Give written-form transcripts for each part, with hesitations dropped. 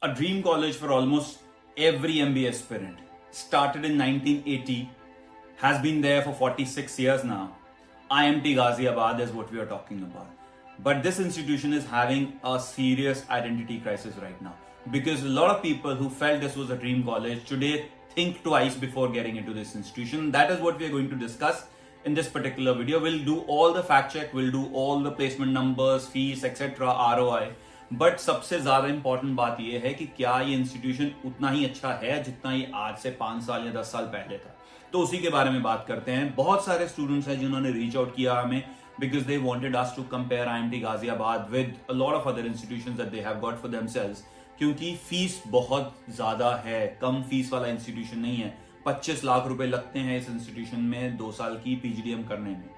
A dream college for almost every MBA aspirant. Started in 1980, has been there for 46 years now. IMT Ghaziabad is what we are talking about. But this institution is having a serious identity crisis right now because a lot of people who felt this was a dream college today think twice before getting into this institution. That is what we are going to discuss in this particular video. We'll do all the fact check, we'll do all the placement numbers, fees, etc., ROI. But सबसे ज्यादा important बात यह है कि क्या ये institution उतना ही अच्छा है जितना ये आज से 5 साल या 10 साल पहले था। तो उसी के बारे में बात करते हैं। बहुत सारे स्टूडेंट्स हैं जिन्होंने रीच आउट किया हमें because they wanted us to compare IMT Ghaziabad with a lot of other institutions that they have got for themselves, क्योंकि फीस बहुत ज्यादा है, कम फीस वाला इंस्टीट्यूशन नहीं है। 25 लाख रुपए लगते हैं इस इंस्टीट्यूशन में 2 साल की PGDM करने में,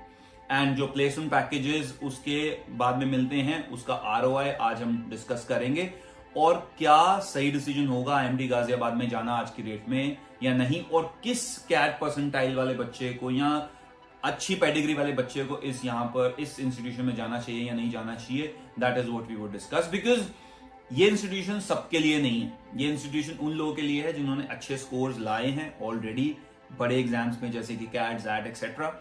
एंड जो प्लेसमेंट पैकेजेस उसके बाद में मिलते हैं उसका ROI आज हम डिस्कस करेंगे, और क्या सही डिसीजन होगा IMT गाजियाबाद में जाना आज की डेट में या नहीं, और किस कैट परसेंटाइल वाले बच्चे को या अच्छी पेडिग्री वाले बच्चे को इस इंस्टीट्यूशन में जाना चाहिए या नहीं जाना चाहिए। That is what we would discuss, because ये इंस्टीट्यूशन सबके लिए नहीं है। ये इंस्टीट्यूशन उन लोगों के लिए है जिन्होंने अच्छे स्कोर्स लाए हैं ऑलरेडी बड़े एग्जाम्स में, जैसे कि कैट, जैट एक्सेट्रा,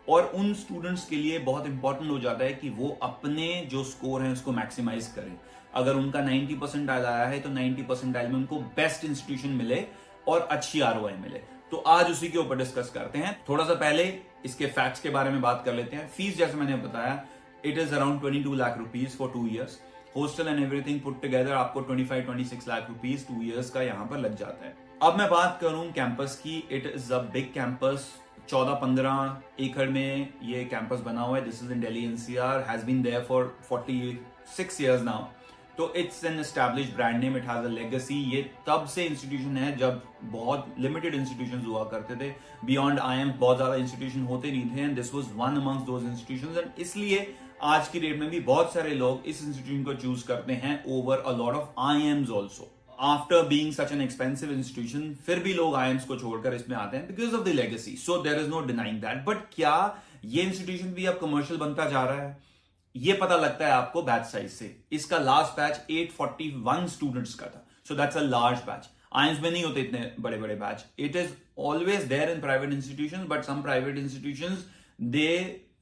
और उन स्टूडेंट्स के लिए बहुत इंपॉर्टेंट हो जाता है कि वो अपने जो स्कोर है उसको मैक्सिमाइज करें। अगर उनका 90 परसेंटाइल आया है तो 90 परसेंटाइल में उनको बेस्ट इंस्टीट्यूशन मिले और अच्छी ROI मिले। तो आज उसी के ऊपर डिस्कस करते हैं। थोड़ा सा पहले इसके फैक्ट्स के बारे में बात कर लेते हैं। फीस जैसे मैंने बताया, it is around 22 lakh rupees for 2 years। Hostel and everything put together आपको 25-26 लाख रुपीज 2 years का यहाँ पर लग जाता है। अब मैं बात करूं कैंपस की, it is a big campus. 14-15 एकड़ में ये कैंपस बना हुआ है। This is in Delhi NCR, has been there for 46 years now. तो it's an established brand name, it has a legacy. ये तब से इंस्टीट्यूशन है जब बहुत लिमिटेड इंस्टीट्यूशंस हुआ करते थे। बियॉन्ड IIM बहुत ज्यादा इंस्टीट्यूशन होते नहीं थे, and this was one amongst those institutions, and इसलिए आज की डेट में भी बहुत सारे लोग इस इंस्टीट्यूशन को चूज करते हैं over a lot of IIMs also. After being such an expensive institution, फिर भी लोग IIMs को छोड़कर इसमें आते हैं because of the legacy. So there is no denying that. But क्या ये इंस्टीट्यूशन भी अब कमर्शियल बनता जा रहा है? ये पता लगता है आपको बैच साइज से। इसका लास्ट बैच 841 स्टूडेंट्स का था, so that's a large batch. IIMs में नहीं होते इतने बड़े बड़े batch. It is always there in private institutions, but some private institutions they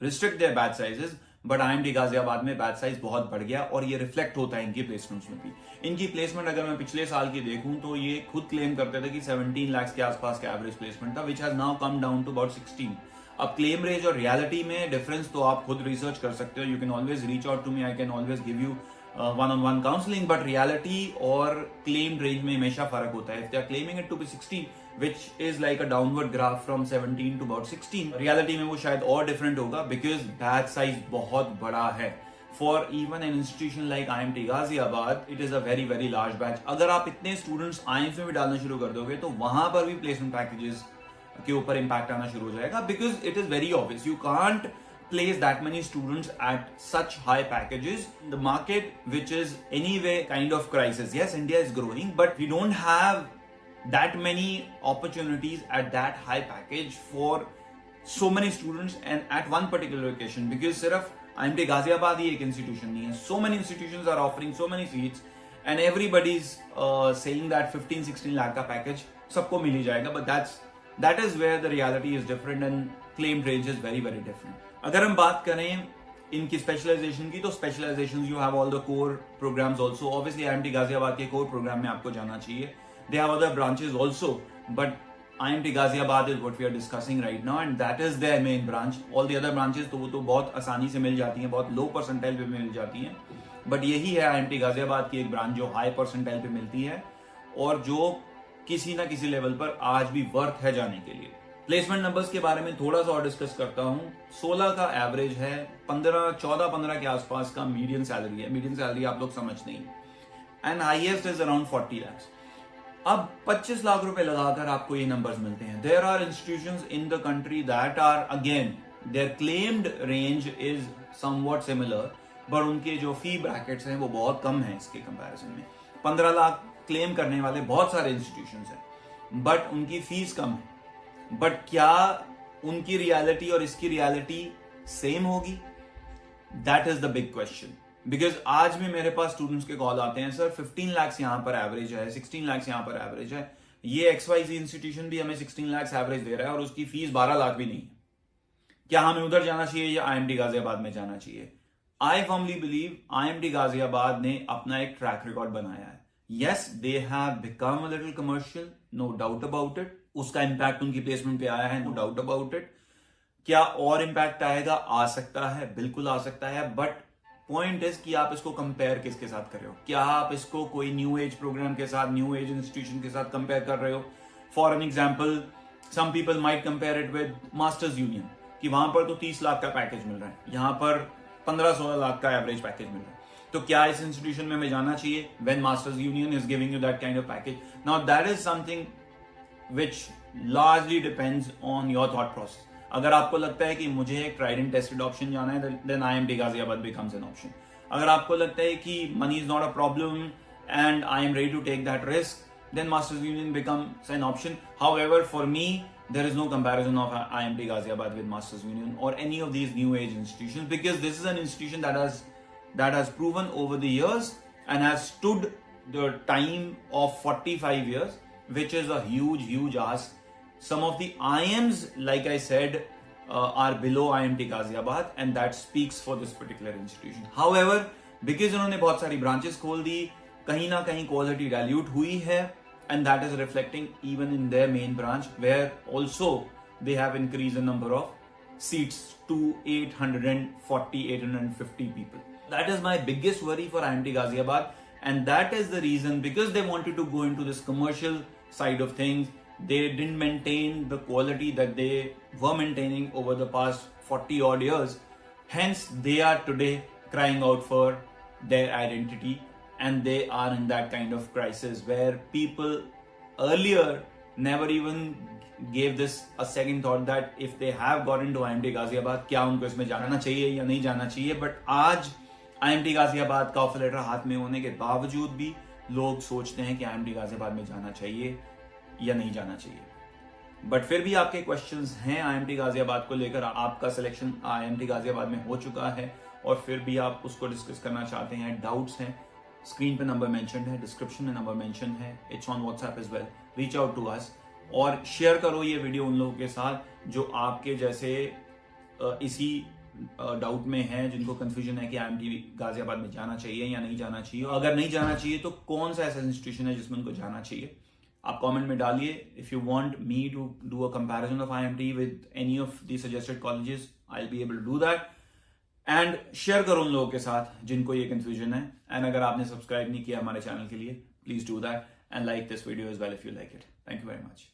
restrict their batch sizes. But IMT Ghaziabad में बैच साइज बहुत बढ़ गया, और ये रिफ्लेक्ट होता है इनकी प्लेसमेंट्स में भी। इनकी प्लेसमेंट अगर मैं पिछले साल की देखूं तो ये खुद क्लेम करते थे कि 17 लाख के आसपास का एवरेज प्लेसमेंट था, which has now come down to about 16। अब क्लेम रेंज और रियलिटी में डिफरेंस तो आप खुद रिसर्च कर सकते हो। You can always reach out to me, I can always give you one-on-one counselling, but reality और क्लेम रेंज में हमेशा फर्क होता है। If they are claiming it to be 16, which is like a downward graph from 17 to about 16, reality में वो शायद और डिफरेंट होगा बिकॉज बैच साइज बहुत बड़ा है। For even an institution like IMT Ghaziabad, it is a very very large batch. अगर आप इतने स्टूडेंट्स IIMs में भी डालना शुरू कर दोगे तो वहां पर भी प्लेसमेंट पैकेजेस के ऊपर इंपैक्ट आना शुरू हो जाएगा, because it is very obvious you can't place that many students at such high packages. The market, which is anyway kind of crisis. Yes, India is growing, but we don't have that many opportunities at that high package for so many students and at one particular location, because सिर्फ IMT Ghaziabad ही एक institution नहीं है. So many institutions are offering so many seats and everybody is saying that 15-16 lakh का package सबको मिल ही जाएगा, but that is where the reality is different and claim range is very very different. अगर हम बात करें इनकी स्पेशलाइजेशन की, तो specialisation you have all the core programmes also. Obviously IMT Ghaziabad के कोर प्रोग्राम में आपको जाना चाहिए। They have other branches also, but IMT Ghaziabad is what we are discussing right now, and that is their main branch. All the other branches तो वो तो बहुत आसानी से मिल जाती हैं, बहुत लो परसेंटाइल पे मिल जाती हैं, बट यही है IMT गाजियाबाद की एक ब्रांच जो हाई परसेंटाइल पे मिलती है और जो किसी ना किसी लेवल पर आज भी वर्थ है जाने के लिए। प्लेसमेंट नंबर्स के बारे में थोड़ा सा और डिस्कस करता हूं। 16 का एवरेज है, 14-15 के आसपास का मीडियन सैलरी है। मीडियन सैलरी आप लोग समझ नहीं, and highest is around 40 lakhs। अब 25 लाख रुपए लगाकर आपको ये नंबर्स मिलते हैं। There are institutions in the country that are again their claimed range is somewhat similar, but उनके जो फी ब्रैकेट्स हैं वो बहुत कम है इसके कंपैरिजन में। 15 लाख क्लेम करने वाले बहुत सारे इंस्टीट्यूशंस हैं, बट उनकी फीस कम है। बट क्या उनकी रियलिटी और इसकी रियलिटी सेम होगी? That is the big question. Because आज भी मेरे पास स्टूडेंट्स के कॉल आते हैं, सर 15 लाख यहां पर एवरेज है, 16 लाख यहां पर एवरेज है, ये XYZ इंस्टीट्यूशन भी हमें 16 लाख एवरेज दे रहा है और उसकी फीस 12 लाख भी नहीं है, क्या हमें उधर जाना चाहिए या IMT गाजियाबाद में जाना चाहिए? I firmly believe IMT Ghaziabad ने अपना एक ट्रैक रिकॉर्ड बनाया है. Yes, they have become a little commercial, no doubt about it. उसका इंपैक्ट उनकी प्लेसमेंट पे आया है, नो डाउट अबाउट इट. क्या और इंपैक्ट आएगा? आ सकता है, बिल्कुल आ सकता है. बट पॉइंट इज कि आप इसको कंपेयर किसके साथ कर रहे हो? क्या आप इसको कोई न्यू एज प्रोग्राम के साथ, न्यू एज इंस्टीट्यूशन के साथ कंपेयर कर रहे हो? For an example, some people might compare it with Masters' Union, कि वहां पर तो 30 लाख का पैकेज मिल रहा है, यहां पर 15-16 लाख का एवरेज पैकेज मिल रहा है. तो क्या इस इंस्टीट्यूशन में हमें जाना चाहिए when masters union is giving you that kind of package? Now that is something which largely depends on your thought process. अगर आपको लगता है कि मुझे एक ट्राइड एंड टेस्टेड ऑप्शन जाना है, then IMT Ghaziabad becomes an option. अगर आपको लगता है कि money is not a problem and I am ready to take that risk, then Masters Union becomes an option. However, for me, there is no comparison of IMT Ghaziabad with Masters Union or any of these new age institutions, because this is an institution that has proven over the years and has stood the time of 45 years, which is a huge ask. Some of the IMs, like I said, are below IMT Ghaziabad, and that speaks for this particular institution. However, because उन्होंने बहुत सारी branches खोल दी, कहीं ना कहीं quality dilute हुई है, and that is reflecting even in their main branch, where also they have increased the number of seats to 840, 850 people. That is my biggest worry for IMT Ghaziabad, and that is the reason, because they wanted to go into this commercial side of things, they didn't maintain the quality that they were maintaining over the past 40 odd years. Hence, they are today crying out for their identity, and they are in that kind of crisis where people earlier never even gave this a second thought that if they have got into IMT Ghaziabad, क्या उनको इसमें जाना चाहिए या नहीं जाना चाहिए. But आज IMT गाजियाबाद का ऑफर लेटर हाथ में होने के बावजूद भी लोग सोचते हैं कि IMT गाजियाबाद में जाना चाहिए या नहीं जाना चाहिए. बट फिर भी आपके क्वेश्चंस हैं IMT गाजियाबाद को लेकर, आपका सिलेक्शन IMT गाजियाबाद में हो चुका है और फिर भी आप उसको डिस्कस करना चाहते हैं, डाउट्स हैं, स्क्रीन पे नंबर मेंशन है, डिस्क्रिप्शन में नंबर मेंशन है, it's on WhatsApp as well. Reach out to us और शेयर करो ये वीडियो उन लोगों के साथ जो आपके जैसे इसी डाउट में है, जिनको कंफ्यूजन है कि IMT गाजियाबाद में जाना चाहिए या नहीं जाना चाहिए. अगर नहीं जाना चाहिए तो कौन सा ऐसा इंस्टीट्यूशन है जिसमें उनको जाना चाहिए, आप कमेंट में डालिए. If you want me to do a comparison of IMT with any of the suggested colleges, I will be able to do that. And share करो उन लोगों के साथ जिनको ये कंफ्यूजन है. एंड अगर आपने सब्सक्राइब नहीं किया हमारे चैनल के लिए, please do that and like this video as well if you like it. Thank you very much.